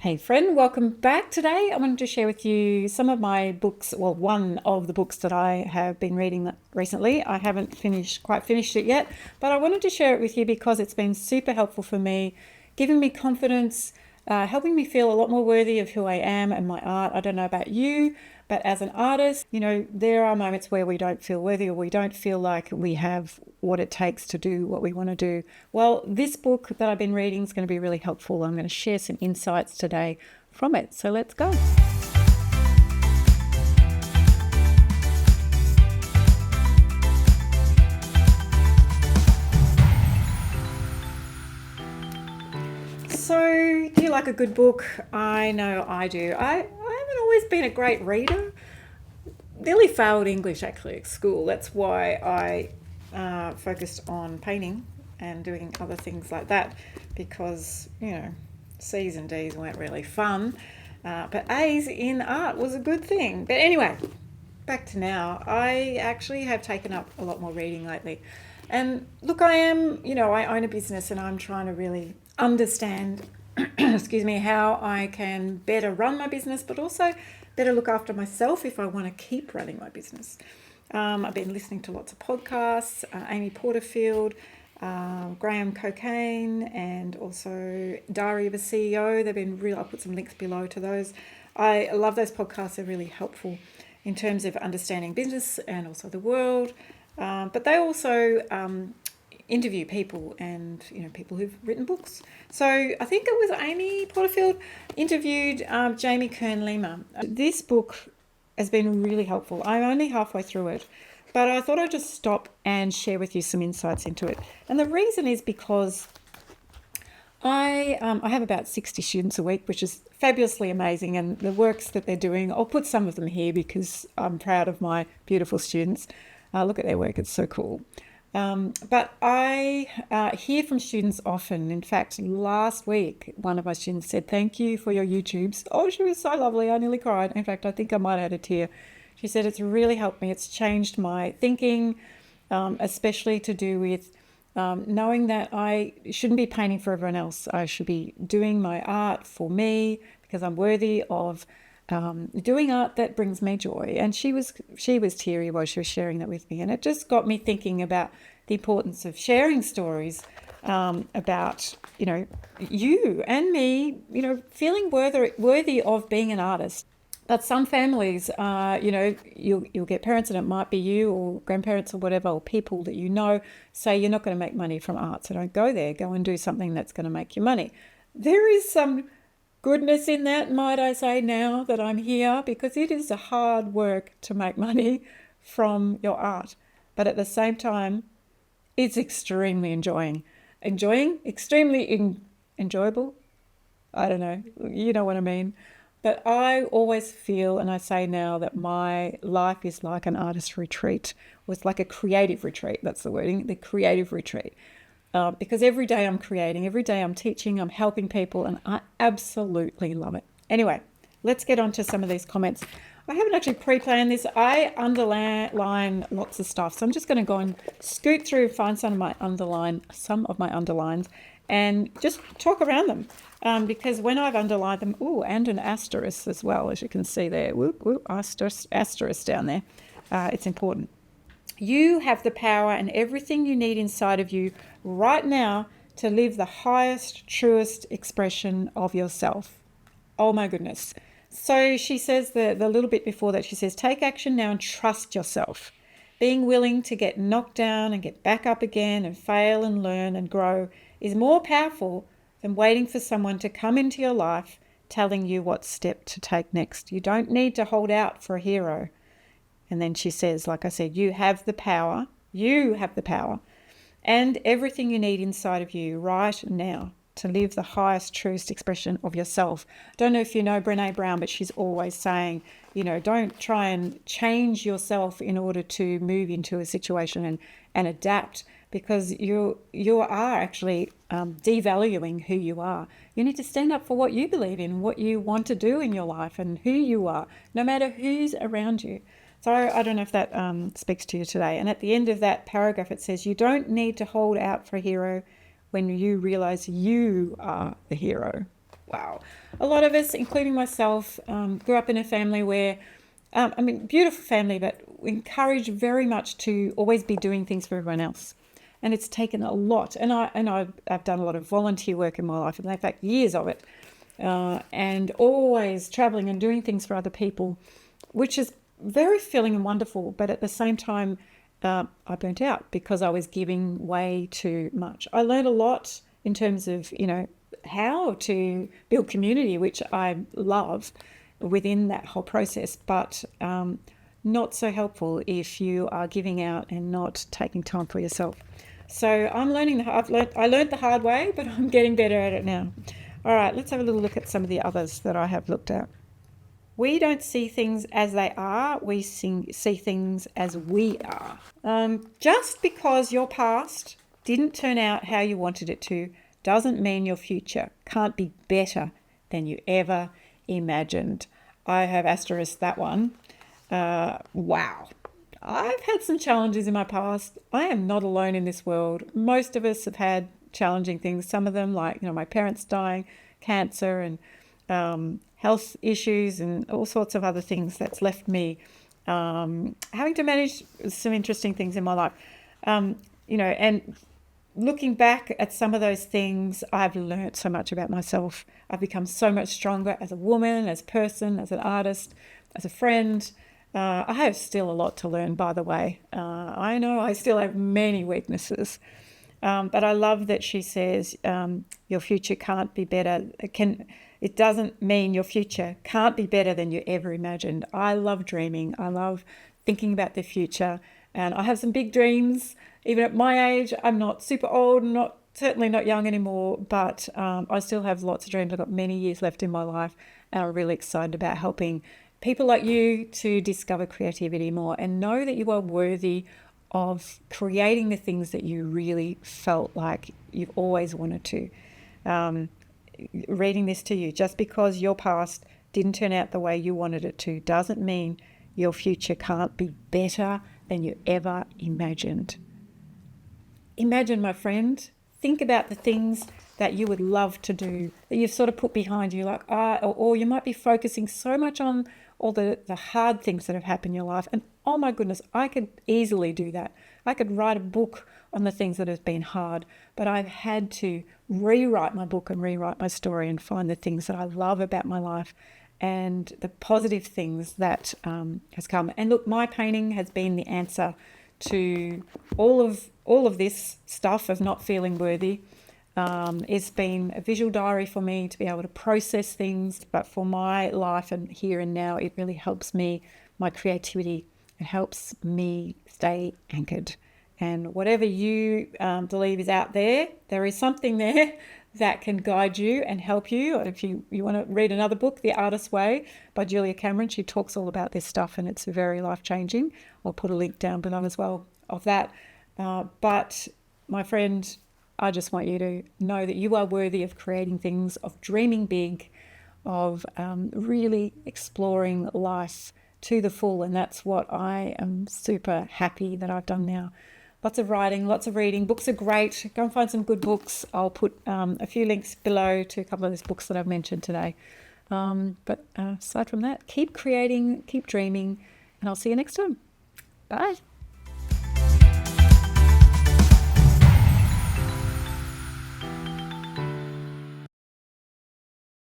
Hey friend, welcome back. Today I wanted to share with you some of my books, well, one of the books that I have been reading recently. I haven't quite finished it yet, but I wanted to share it with you because it's been super helpful for me, giving me confidence, helping me feel a lot more worthy of who I am and my art. I don't know about you, but as an artist, there are moments where we don't feel worthy or we don't feel like we have what it takes to do what we want to do. Well, this book that I've been reading is going to be really helpful. I'm going to share some insights today from it. So let's go. So, do you like a good book? I know I do. I haven't always been a great reader. Nearly failed English actually at school. That's why I focused on painting and doing other things like that because, C's and D's weren't really fun. But A's in art was a good thing. But anyway, back to now. I actually have taken up a lot more reading lately. And look, I own a business and I'm trying to really understand, excuse me, how I can better run my business, but also better look after myself if I want to keep running my business. I've been listening to lots of podcasts, Amy Porterfield, Graham Cocaine, and also Diary of a CEO. They've been real. I'll put some links below to those. I love those podcasts. They're really helpful in terms of understanding business and also the world. But they also interview people and people who've written books. So I think it was Amy Porterfield interviewed Jamie Kern Lima. This book has been really helpful. I'm only halfway through it, but I thought I'd just stop and share with you some insights into it. And the reason is because I have about 60 students a week, which is fabulously amazing. And the works that they're doing, I'll put some of them here because I'm proud of my beautiful students. Look at their work, it's so cool. But I hear from students often. In fact, last week, one of my students said, "Thank you for your YouTubes." Oh, she was so lovely. I nearly cried. In fact, I think I might have had a tear. She said, "It's really helped me. It's changed my thinking, especially to do with knowing that I shouldn't be painting for everyone else. I should be doing my art for me because I'm worthy of doing art that brings me joy." And she was teary while she was sharing that with me, and it just got me thinking about the importance of sharing stories about you and me, feeling worthy of being an artist. But some families, you'll get parents, and it might be you or grandparents or whatever, or people that say you're not going to make money from art, so don't go there. Go and do something that's going to make you money. There is some goodness in that, might I say, now that I'm here, because it is a hard work to make money from your art. But at the same time, it's extremely extremely enjoyable. I don't know, you know what I mean. But I always feel, and I say now, that my life is like an artist retreat. Or it's like a creative retreat. That's the wording, the creative retreat. Because every day I'm creating, every day I'm teaching, I'm helping people, and I absolutely love it. Anyway, let's get on to some of these comments. I haven't actually pre-planned this. I underline lots of stuff, so I'm just going to go and scoot through and find some of my underlines, and just talk around them. Because when I've underlined them, and an asterisk as well, as you can see there, asterisk down there, it's important. You have the power and everything you need inside of you right now to live the highest, truest expression of yourself. Oh my goodness. So she says the little bit before that, she says, take action now and trust yourself. Being willing to get knocked down and get back up again and fail and learn and grow is more powerful than waiting for someone to come into your life telling you what step to take next. You don't need to hold out for a hero. And then she says, like I said, you have the power and everything you need inside of you right now to live the highest, truest expression of yourself. I don't know if you know Brené Brown, but she's always saying, don't try and change yourself in order to move into a situation and adapt, because you are actually devaluing who you are. You need to stand up for what you believe in, what you want to do in your life, and who you are, no matter who's around you. So I don't know if that speaks to you today. And at the end of that paragraph, it says, you don't need to hold out for a hero when you realize you are the hero. wow. A lot of us, including myself, grew up in a family where, beautiful family, but encouraged very much to always be doing things for everyone else. And it's taken a lot. I've done a lot of volunteer work in my life, and in fact, years of it, and always traveling and doing things for other people, which is very filling and wonderful. But at the same time, I burnt out because I was giving way too much. I learned a lot in terms of, how to build community, which I love within that whole process, but not so helpful if you are giving out and not taking time for yourself. So I'm learning. I learned the hard way, but I'm getting better at it now. All right, let's have a little look at some of the others that I have looked at. We don't see things as they are, we see things as we are. Just because your past didn't turn out how you wanted it to doesn't mean your future can't be better than you ever imagined. I have asterisked that one. Wow. I've had some challenges in my past. I am not alone in this world. Most of us have had challenging things. Some of them, like, my parents dying, cancer, and health issues, and all sorts of other things that's left me having to manage some interesting things in my life. And looking back at some of those things, I've learnt so much about myself. I've become so much stronger as a woman, as a person, as an artist, as a friend. I have still a lot to learn, by the way. I know I still have many weaknesses. But I love that she says your future can't be better. It doesn't mean your future can't be better than you ever imagined. I love dreaming. I love thinking about the future. And I have some big dreams. Even at my age, I'm not super old, certainly not young anymore, but I still have lots of dreams. I've got many years left in my life, and I'm really excited about helping people like you to discover creativity more and know that you are worthy of creating the things that you really felt like you've always wanted to. Reading this to you, just because your past didn't turn out the way you wanted it to doesn't mean your future can't be better than you ever imagined. Imagine, my friend, think about the things that you would love to do, that you've sort of put behind you, like, or you might be focusing so much on all the hard things that have happened in your life. And oh my goodness, I could easily do that. I could write a book on the things that have been hard, but I've had to rewrite my book and rewrite my story and find the things that I love about my life and the positive things that has come. And look, my painting has been the answer to all of this stuff of not feeling worthy. It's been a visual diary for me to be able to process things, but for my life and here and now, it really helps me, my creativity. It helps me stay anchored. And whatever you believe is out there, there is something there that can guide you and help you. If you want to read another book, The Artist's Way by Julia Cameron, she talks all about this stuff and it's very life-changing. I'll put a link down below as well of that. But my friend, I just want you to know that you are worthy of creating things, of dreaming big, of really exploring life to the full. And that's what I am super happy that I've done now. Lots of writing, lots of reading. Books are great. Go and find some good books. I'll put a few links below to a couple of these books that I've mentioned today. But aside from that, keep creating, keep dreaming, and I'll see you next time. Bye.